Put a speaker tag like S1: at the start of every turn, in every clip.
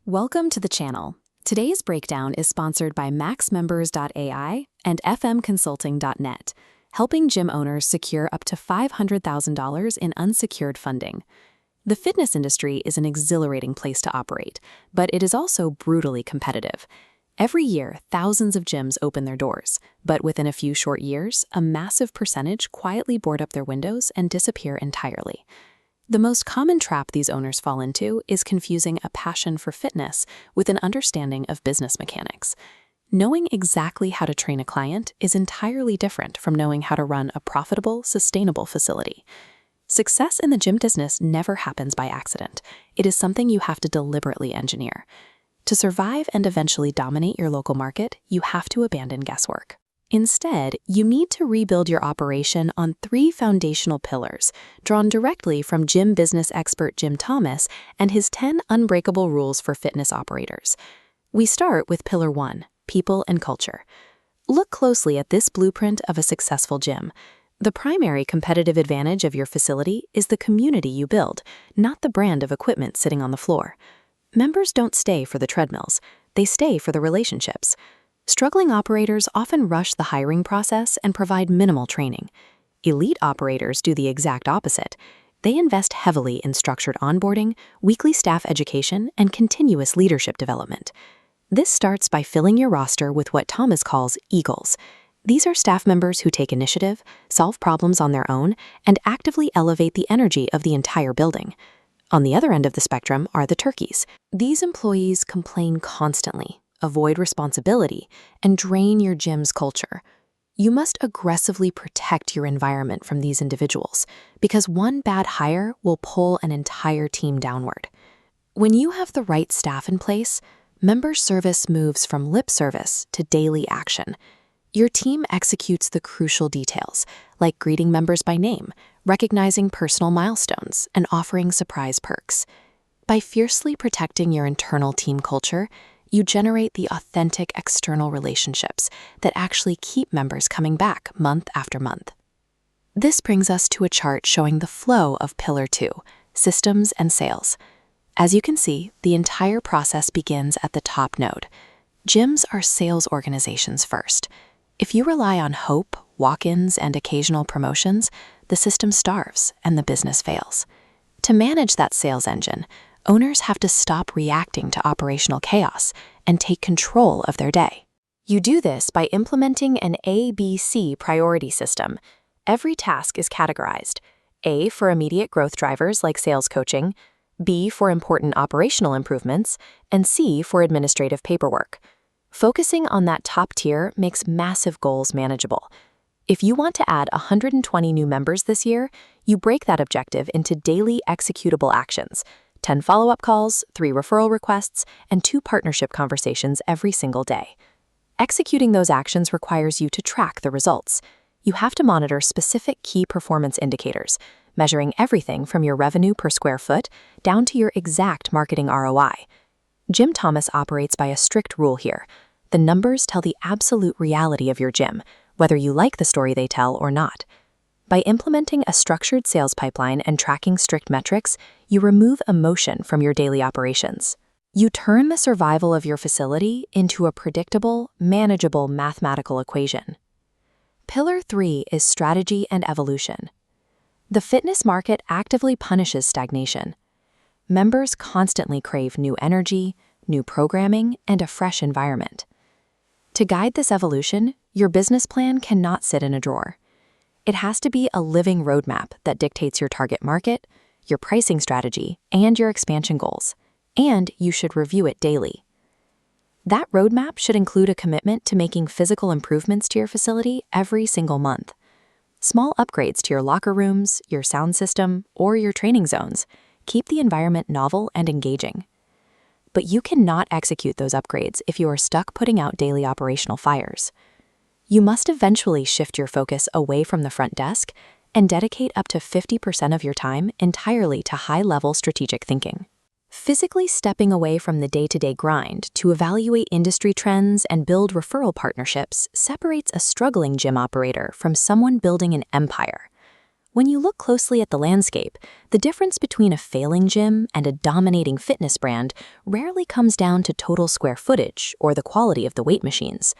S1: Welcome to the channel. Today's breakdown is sponsored by maxmembers.ai and fmconsulting.net, helping gym owners secure up to $500,000 in unsecured funding. The fitness industry is an exhilarating place to operate, but it is also brutally competitive. Every year, thousands of gyms open their doors, but within a few short years, a massive percentage quietly board up their windows and disappear entirely. The most common trap these owners fall into is confusing a passion for fitness with an understanding of business mechanics. Knowing exactly how to train a client is entirely different from knowing how to run a profitable, sustainable facility. Success in the gym business never happens by accident. It is something you have to deliberately engineer. To survive and eventually dominate your local market, you have to abandon guesswork. Instead, you need to rebuild your operation on 3 foundational pillars, drawn directly from gym business expert Jim Thomas and his 10 unbreakable rules for fitness operators. We start with Pillar 1, people and culture. Look closely at this blueprint of a successful gym. The primary competitive advantage of your facility is the community you build, not the brand of equipment sitting on the floor. Members don't stay for the treadmills, they stay for the relationships. Struggling operators often rush the hiring process and provide minimal training. Elite operators do the exact opposite. They invest heavily in structured onboarding, weekly staff education, and continuous leadership development. This starts by filling your roster with what Thomas calls eagles. These are staff members who take initiative, solve problems on their own, and actively elevate the energy of the entire building. On the other end of the spectrum are the turkeys. These employees complain constantly, avoid responsibility, and drain your gym's culture. You must aggressively protect your environment from these individuals, because one bad hire will pull an entire team downward. When you have the right staff in place, member service moves from lip service to daily action. Your team executes the crucial details, like greeting members by name, recognizing personal milestones, and offering surprise perks. By fiercely protecting your internal team culture, you generate the authentic external relationships that actually keep members coming back month after month. This brings us to a chart showing the flow of Pillar 2, systems and sales. As you can see, the entire process begins at the top node. Gyms are sales organizations first. If you rely on hope, walk-ins, and occasional promotions, the system starves and the business fails. To manage that sales engine, owners have to stop reacting to operational chaos and take control of their day. You do this by implementing an ABC priority system. Every task is categorized: A for immediate growth drivers like sales coaching, B for important operational improvements, and C for administrative paperwork. Focusing on that top tier makes massive goals manageable. If you want to add 120 new members this year, you break that objective into daily executable actions: 10 follow-up calls, 3 referral requests, and 2 partnership conversations every single day. Executing those actions requires you to track the results. You have to monitor specific key performance indicators, measuring everything from your revenue per square foot down to your exact marketing ROI. Jim Thomas operates by a strict rule here. The numbers tell the absolute reality of your gym, whether you like the story they tell or not. By implementing a structured sales pipeline and tracking strict metrics, you remove emotion from your daily operations. You turn the survival of your facility into a predictable, manageable mathematical equation. Pillar 3 is strategy and evolution. The fitness market actively punishes stagnation. Members constantly crave new energy, new programming, and a fresh environment. To guide this evolution, your business plan cannot sit in a drawer. It has to be a living roadmap that dictates your target market, your pricing strategy, and your expansion goals, and you should review it daily. That roadmap should include a commitment to making physical improvements to your facility every single month. Small upgrades to your locker rooms, your sound system, or your training zones keep the environment novel and engaging. But you cannot execute those upgrades if you are stuck putting out daily operational fires. You must eventually shift your focus away from the front desk and dedicate up to 50% of your time entirely to high-level strategic thinking. Physically stepping away from the day-to-day grind to evaluate industry trends and build referral partnerships separates a struggling gym operator from someone building an empire. When you look closely at the landscape, the difference between a failing gym and a dominating fitness brand rarely comes down to total square footage or the quality of the weight machines.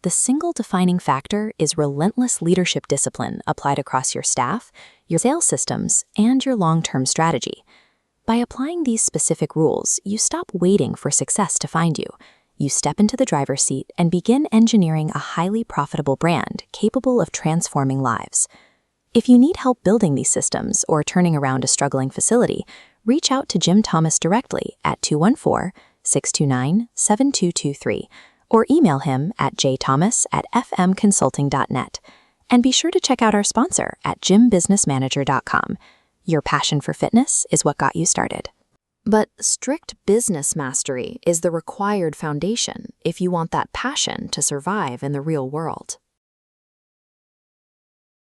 S1: The single defining factor is relentless leadership discipline applied across your staff, your sales systems, and your long-term strategy. By applying these specific rules, you stop waiting for success to find you. You step into the driver's seat and begin engineering a highly profitable brand capable of transforming lives. If you need help building these systems or turning around a struggling facility, reach out to Jim Thomas directly at 214-629-7223 or email him at jthomas@fmconsulting.net. And be sure to check out our sponsor at gymbusinessmanager.com. Your passion for fitness is what got you started. But strict business mastery is the required foundation if you want that passion to survive in the real world.